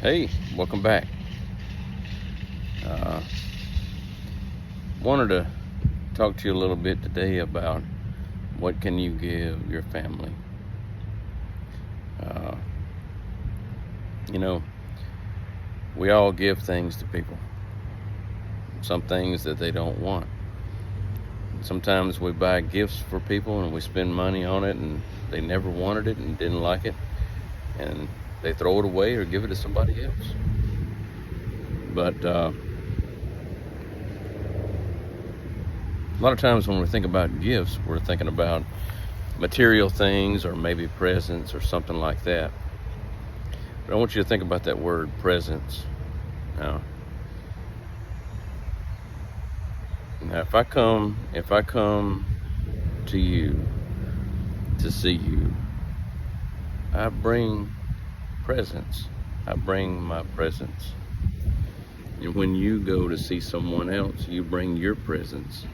Hey, welcome back. Uh, Wanted to talk to you a little bit today about what can you give your family. Uh, you know, we all give things to people. Some things that they don't want. Sometimes we buy gifts for people and we spend money on it and they never wanted it and didn't like it, and they throw it away or give it to somebody else. But a lot of times when we think about gifts, we're thinking about material things or maybe presents or something like that. But I want you to think about that word presents. Now, if I come to you to see you, I bring presents. I bring my presents. And when you go to see someone else, you bring your presents.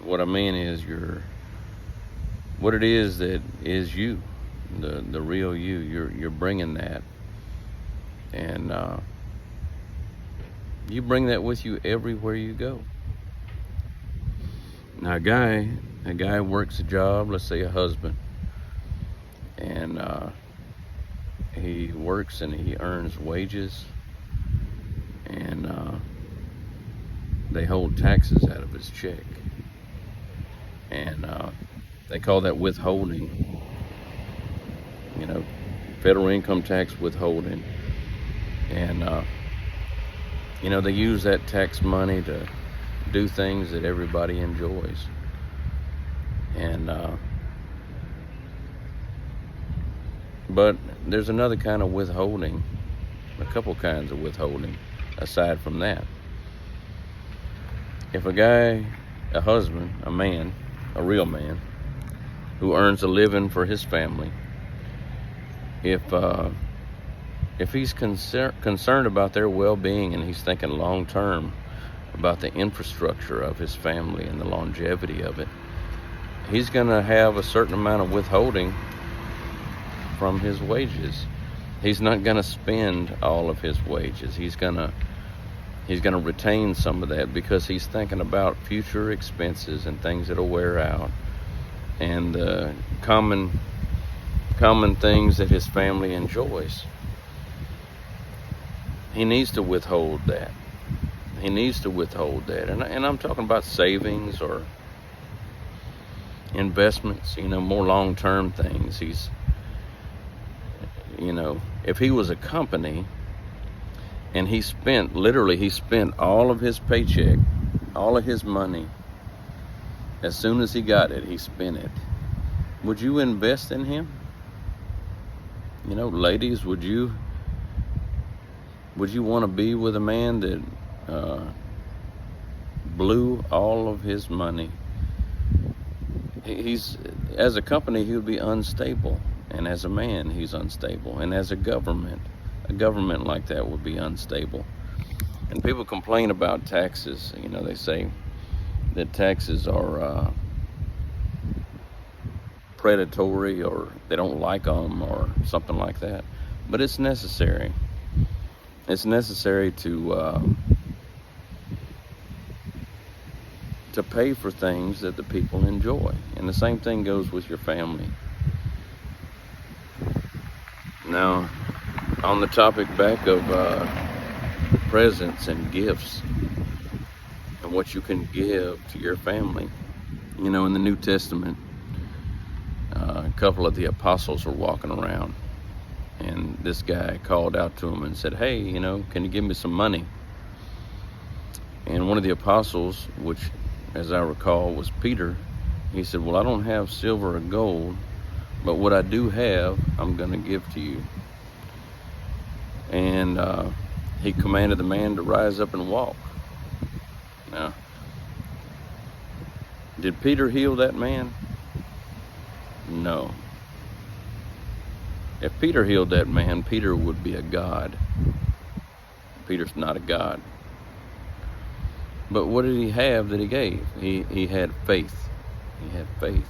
What I mean is what it is that is you, the real you. You're bringing that, and you bring that with you everywhere you go. Now, a guy works a job. Let's say a husband, and he works and he earns wages, and they hold taxes out of his check, and they call that withholding. Federal income tax withholding, and they use that tax money to do things that everybody enjoys. And but there's another kind of withholding, a couple kinds of withholding aside from that. If a husband, a man, a real man, who earns a living for his family, if he's concerned about their well-being and he's thinking long-term about the infrastructure of his family and the longevity of it, he's going to have a certain amount of withholding from his wages. He's not going to spend all of his wages. He's going to retain some of that because he's thinking about future expenses and things that'll wear out, and common things that his family enjoys. He needs to withhold that. And I'm talking about savings or investments, more long-term things. If he was a company and he spent all of his paycheck, all of his money, as soon as he got it, he spent it. Would you invest in him? Ladies, would you want to be with a man that blew all of his money? As a company, he would be unstable, and as a man, he's unstable, and as a government like that would be unstable. And people complain about taxes. They say that taxes are predatory, or they don't like them, or something like that. But it's necessary. It's necessary to pay for things that the people enjoy. And the same thing goes with your family. Now, on the topic back of presents and gifts and what you can give to your family, in the New Testament, a couple of the apostles were walking around, and this guy called out to him and said, "Hey, can you give me some money?" And one of the apostles, which, as I recall, was Peter, he said, "Well, I don't have silver or gold, but what I do have, I'm going to give to you." And he commanded the man to rise up and walk. Now, did Peter heal that man? No. If Peter healed that man, Peter would be a god. Peter's not a god. But what did he have that he gave? He had faith. He had faith.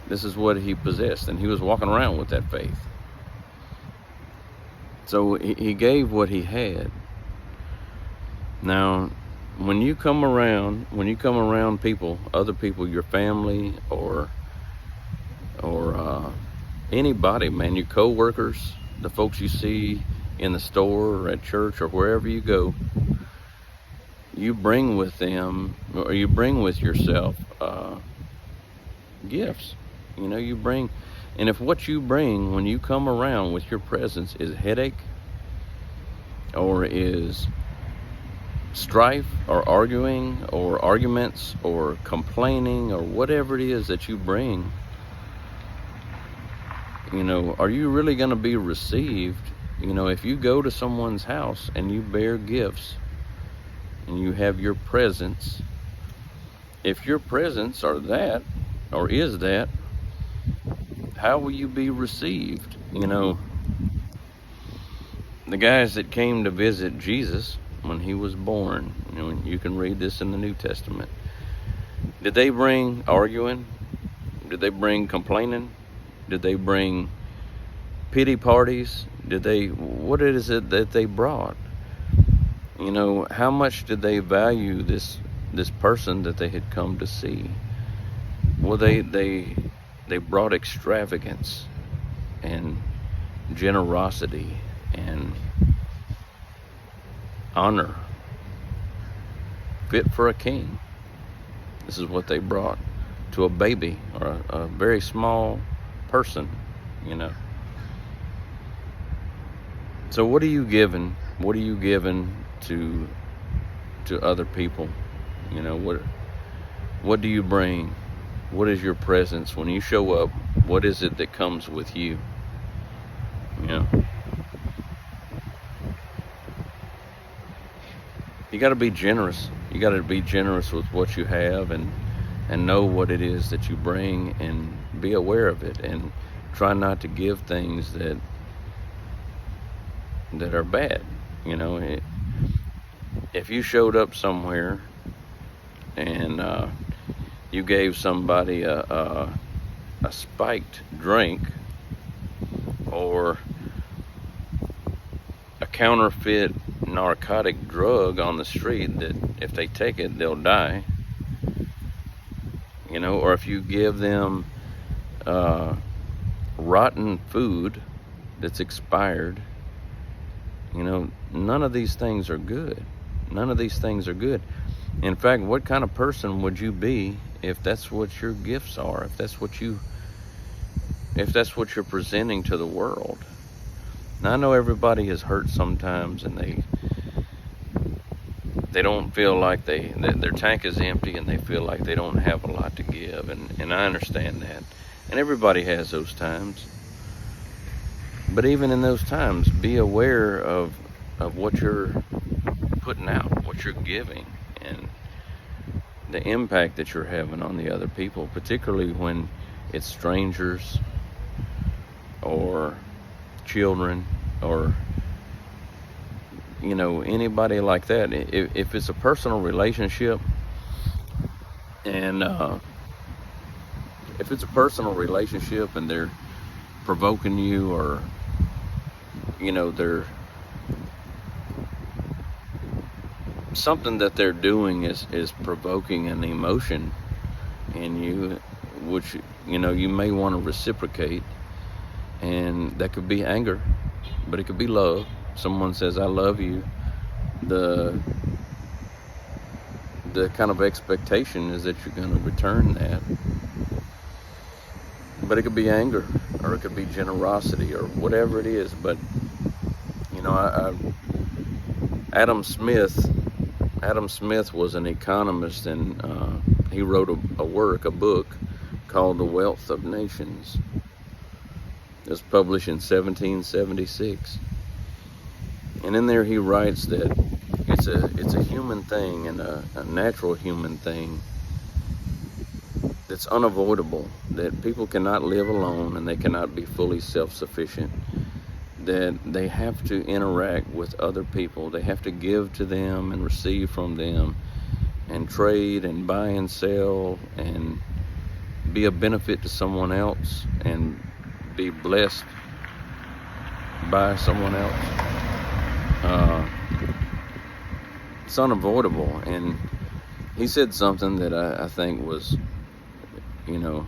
This is what he possessed, and he was walking around with that faith. So he gave what he had. Now, when you come around people, other people, your family, or anybody, man, your co-workers, the folks you see in the store or at church or wherever you go, you bring with them, or you bring with yourself gifts. You bring, and if what you bring when you come around with your presence is headache, or is strife, or arguing, or arguments, or complaining, or whatever it is that you bring, are you really going to be received? If you go to someone's house and you bear gifts and you have your presence, if your presence is that, how will you be received? The guys that came to visit Jesus when he was born, you can read this in the New Testament. Did they bring arguing? Did they bring complaining? Did they bring pity parties? What is it that they brought? How much did they value this person that they had come to see? Well, they brought extravagance and generosity and honor, fit for a king. This is what they brought to a baby, or a very small person. So what are you giving? What are you giving to other people? What do you bring? What is your presence when you show up? What is it that comes with you? You got to be generous. You got to be generous with what you have, and know what it is that you bring, and be aware of it, and try not to give things that are bad. If you showed up somewhere and you gave somebody a spiked drink, or a counterfeit narcotic drug on the street that if they take it they'll die, or if you give them rotten food that's expired, none of these things are good. None of these things are good. In fact, what kind of person would you be if that's what your gifts are, if that's what you're presenting to the world? Now, I know everybody is hurt sometimes, and they don't feel like their tank is empty, and they feel like they don't have a lot to give, and I understand that. And everybody has those times. But even in those times, be aware of what you're putting out, what you're giving, and the impact that you're having on the other people, particularly when it's strangers or children, or anybody like that. If it's a personal relationship, and if it's a personal relationship and they're provoking you, or they're something that they're doing is provoking an emotion in you, which you may want to reciprocate, and that could be anger, but it could be love. Someone says, I love you. The kind of expectation is that you're going to return that. But it could be anger, or it could be generosity, or whatever it is. But Adam Smith was an economist, and he wrote a book called The Wealth of Nations. It was published in 1776. And in there he writes that it's a human thing, and a natural human thing, that's unavoidable, that people cannot live alone, and they cannot be fully self-sufficient, that they have to interact with other people. They have to give to them and receive from them, and trade and buy and sell, and be a benefit to someone else and be blessed by someone else, it's unavoidable. And he said something that I think was, you know,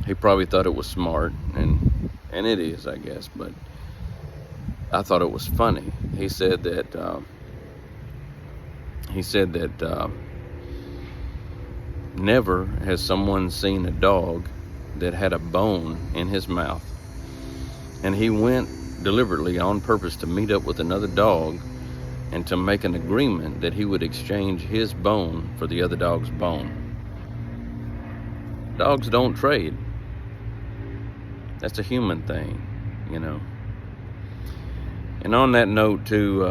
he probably thought it was smart, and it is, I guess, but I thought it was funny. He said that never has someone seen a dog that had a bone in his mouth, and he went deliberately on purpose to meet up with another dog and to make an agreement that he would exchange his bone for the other dog's bone. Dogs don't trade. That's a human thing, you know. And on that note, too,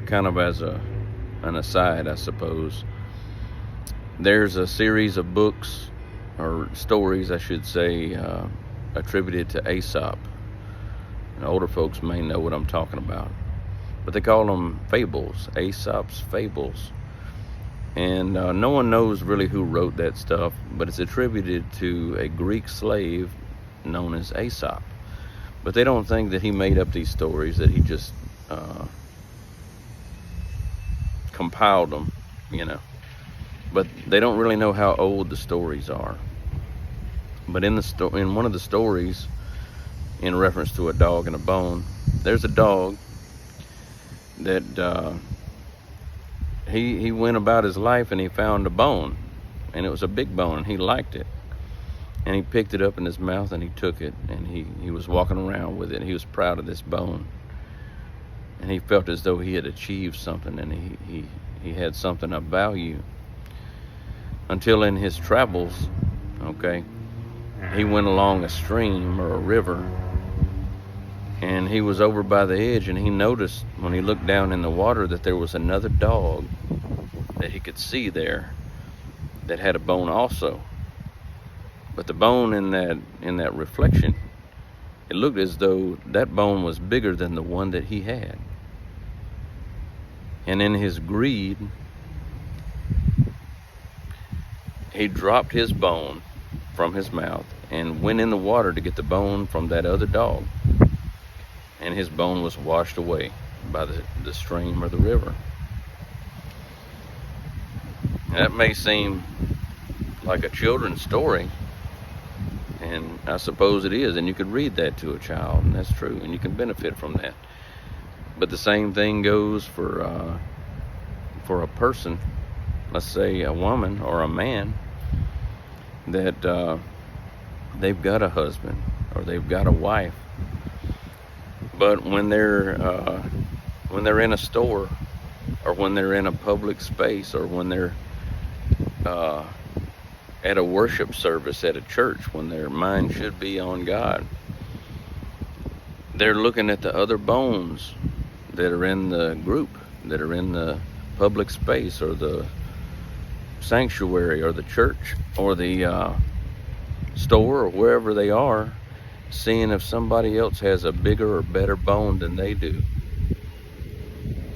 kind of as an aside, I suppose, there's a series of books, or stories, I should say, attributed to Aesop. And older folks may know what I'm talking about. But they call them fables, Aesop's fables. And no one knows really who wrote that stuff, but it's attributed to a Greek slave known as Aesop. But they don't think that he made up these stories, that he just compiled them, you know. But they don't really know how old the stories are. But in one of the stories, in reference to a dog and a bone, there's a dog that he went about his life and he found a bone, and it was a big bone, and he liked it, and he picked it up in his mouth and he took it, and he was walking around with it, and he was proud of this bone, and he felt as though he had achieved something, and he had something of value, until in his travels, okay, he went along a stream or a river, and he was over by the edge, and he noticed when he looked down in the water that there was another dog that he could see there that had a bone also. But the bone in that reflection, it looked as though that bone was bigger than the one that he had. And in his greed, he dropped his bone from his mouth and went in the water to get the bone from that other dog. And his bone was washed away by the stream or the river. That may seem like a children's story, and I suppose it is, and you could read that to a child, and that's true, and you can benefit from that. But the same thing goes for a person, let's say a woman or a man, that they've got a husband or they've got a wife, but when they're in a store, or when they're in a public space, or when they're at a worship service at a church, when their mind should be on God, they're looking at the other bones that are in the group, that are in the public space, or the sanctuary, or the church, or the store, or wherever they are, seeing if somebody else has a bigger or better bone than they do.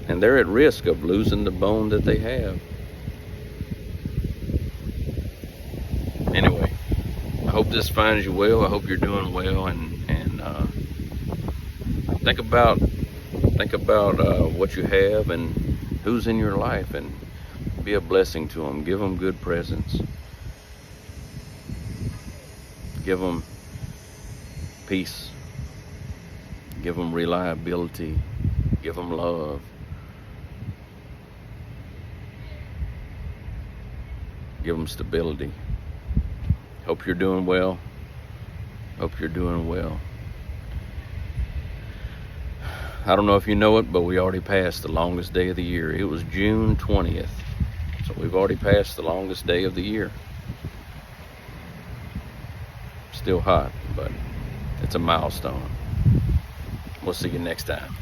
And they're at risk of losing the bone that they have. Anyway, I hope this finds you well. I hope you're doing well, and think about what you have and who's in your life, and be a blessing to them. Give them good presents. Give them peace. Give them reliability. Give them love. Give them stability. Hope you're doing well. Hope you're doing well. I don't know if you know it, but we already passed the longest day of the year. It was June 20th. So we've already passed the longest day of the year. Still hot, but it's a milestone. We'll see you next time.